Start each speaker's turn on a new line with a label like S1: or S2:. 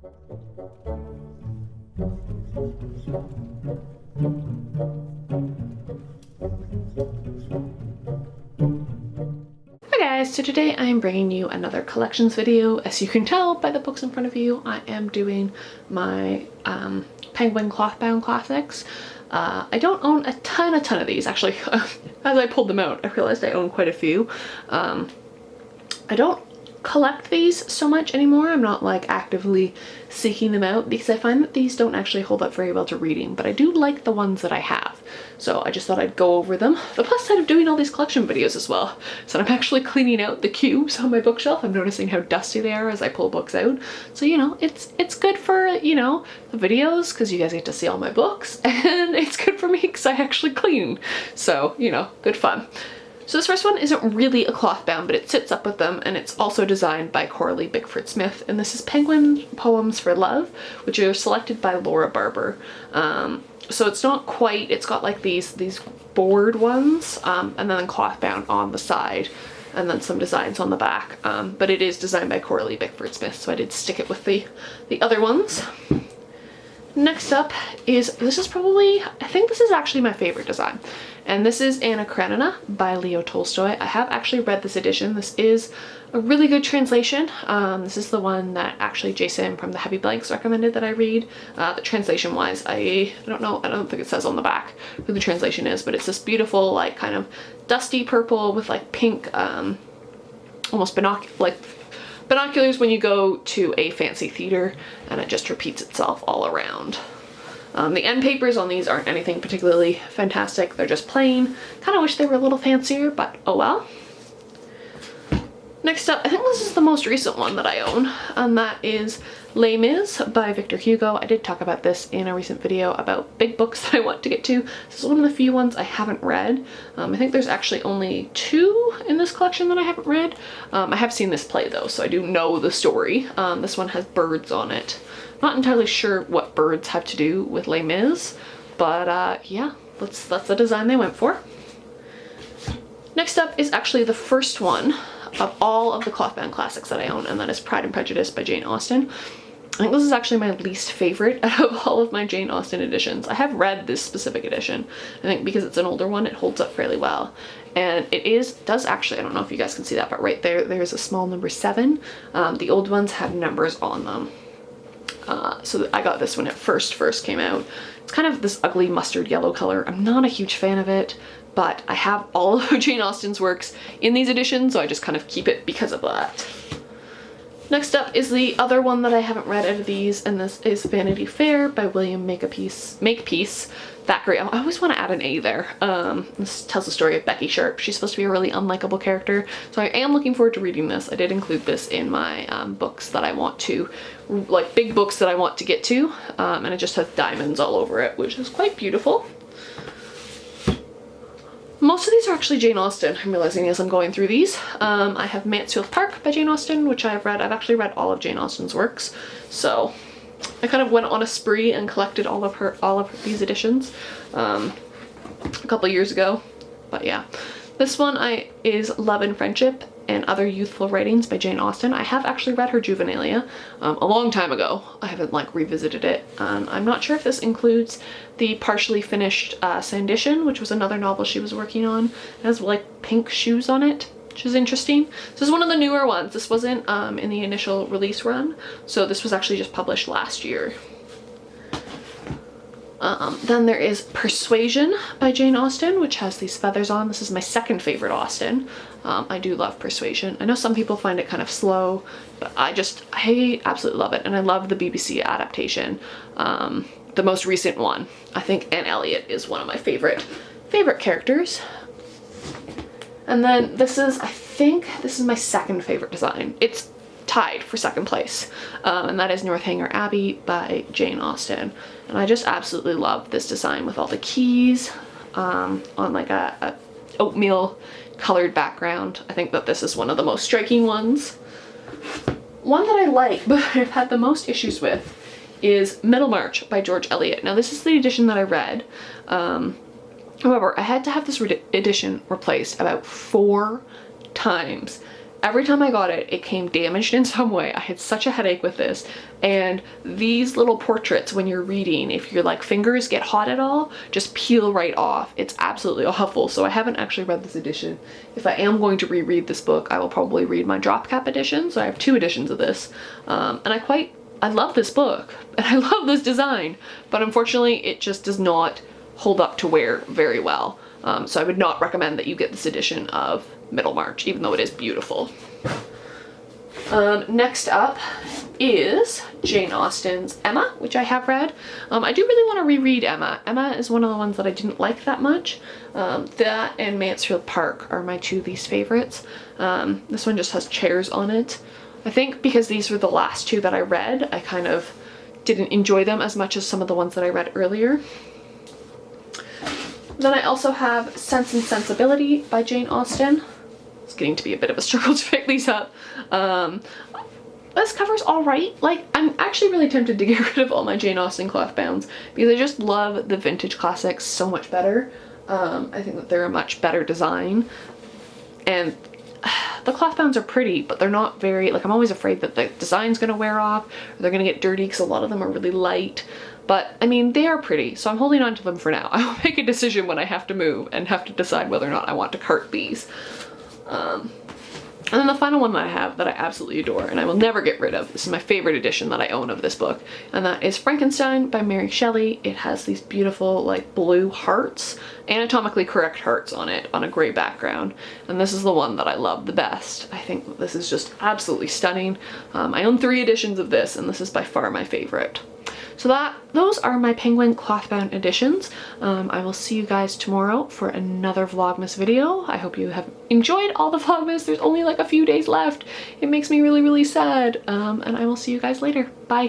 S1: Hi guys, so today I am bringing you another collections video. As you can tell by the books in front of you, I am doing my Penguin Clothbound classics. I don't own a ton of these actually. As I pulled them out, I realized I own quite a few. I don't collect these so much anymore. I'm not like actively seeking them out because I find that these don't actually hold up very well to reading, but I do like the ones that I have. So I just thought I'd go over them. The plus side of doing all these collection videos as well, so I'm actually cleaning out the cubes on my bookshelf. I'm noticing how dusty they are as I pull books out. So, you know, it's good for, you know, the videos because you guys get to see all my books, and it's good for me because I actually clean. So, you know, good fun. So this first one isn't really a cloth bound, but it sits up with them, and it's also designed by Coralie Bickford Smith, and this is Penguin Poems for Love, which are selected by Laura Barber. So it's not quite, it's got like these board ones, and then cloth bound on the side, and then some designs on the back, but it is designed by Coralie Bickford Smith, so I did stick it with the other ones. Next up is, this is probably, I think this is actually my favorite design, and this is Anna Karenina by Leo Tolstoy. I have actually read this edition. This is a really good translation. This is the one that actually Jason from the Heavy Blanks recommended that I read. The translation wise, I don't know, I don't think it says on the back who the translation is, but it's this beautiful like kind of dusty purple with like pink, almost binoculars when you go to a fancy theater, and it just repeats itself all around. The end papers on these aren't anything particularly fantastic. They're just plain. Kind of wish they were a little fancier, but oh well. Next up, I think this is the most recent one that I own, and that is Les Mis by Victor Hugo. I did talk about this in a recent video about big books that I want to get to. This is one of the few ones I haven't read. I think there's actually only 2 in this collection that I haven't read. I have seen this play though, so I do know the story. This one has birds on it. Not entirely sure what birds have to do with Les Mis, but yeah, that's the design they went for. Next up is actually the first one of all of the clothbound classics that I own, and that is Pride and Prejudice by Jane Austen. I think this is actually my least favorite out of all of my Jane Austen editions. I have read this specific edition. I think because it's an older one, it holds up fairly well. And it does actually, I don't know if you guys can see that, but right there's a small number 7. The old ones have numbers on them. So I got this when it first came out. It's kind of this ugly mustard yellow color. I'm not a huge fan of it, but I have all of Jane Austen's works in these editions, so I just kind of keep it because of that. Next up is the other one that I haven't read out of these, and this is Vanity Fair by William Makepeace Thackeray. I always want to add an A there. This tells the story of Becky Sharp. She's supposed to be a really unlikable character, so I am looking forward to reading this. I did include this in my books that I want to, like big books that I want to get to, and it just has diamonds all over it, which is quite beautiful. Most of these are actually Jane Austen, I'm realizing as I'm going through these. I have Mansfield Park by Jane Austen, which I've read. I've actually read all of Jane Austen's works, so I kind of went on a spree and collected all of these editions a couple years ago. But yeah, this one is Love and Friendship and Other Youthful Writings by Jane Austen. I have actually read her Juvenilia a long time ago. I haven't like revisited it. I'm not sure if this includes the partially finished Sandition, which was another novel she was working on. It has like pink shoes on it, which is interesting. This is one of the newer ones. This wasn't in the initial release run, so this was actually just published last year. Then there is Persuasion by Jane Austen, which has these feathers on. This is my second favorite Austen. I do love Persuasion. I know some people find it kind of slow, but I absolutely love it, and I love the BBC adaptation. The most recent one. I think Anne Elliot is one of my favorite characters. And then this is, I think this is my second favorite design. It's tied for second place, and that is Northanger Abbey by Jane Austen. And I just absolutely love this design with all the keys on like a oatmeal colored background. I think that this is one of the most striking ones. One that I like but I've had the most issues with is Middlemarch by George Eliot. Now this is the edition that I read. However, I had to have this edition replaced about 4 times, Every time I got it, it came damaged in some way. I had such a headache with this. And these little portraits, when you're reading, if your like fingers get hot at all, just peel right off. It's absolutely awful. So I haven't actually read this edition. If I am going to reread this book, I will probably read my drop cap edition. So I have 2 editions of this. And I love this book and I love this design, but unfortunately it just does not hold up to wear very well. So I would not recommend that you get this edition of Middlemarch, even though it is beautiful. Next up is Jane Austen's Emma, which I have read. I do really want to reread Emma. Emma is one of the ones that I didn't like that much. That and Mansfield Park are my 2 least favorites. This one just has chairs on it. I think because these were the last 2 that I read, I kind of didn't enjoy them as much as some of the ones that I read earlier. Then I also have Sense and Sensibility by Jane Austen. It's getting to be a bit of a struggle to pick these up. This cover's alright. Like, I'm actually really tempted to get rid of all my Jane Austen Clothbounds because I just love the vintage classics so much better. I think that they're a much better design. And the Clothbounds are pretty, but they're not very, like, I'm always afraid that the design's gonna wear off or they're gonna get dirty because a lot of them are really light. But I mean, they are pretty, so I'm holding on to them for now. I will make a decision when I have to move and have to decide whether or not I want to cart these. And then the final one that I have that I absolutely adore and I will never get rid of, this is my favorite edition that I own of this book, and that is Frankenstein by Mary Shelley. It has these beautiful like blue hearts, anatomically correct hearts on it on a gray background, and this is the one that I love the best. I think that this is just absolutely stunning. I own 3 editions of this and this is by far my favorite. So those are my Penguin Clothbound editions. I will see you guys tomorrow for another Vlogmas video. I hope you have enjoyed all the Vlogmas. There's only like a few days left. It makes me really, really sad. And I will see you guys later. Bye.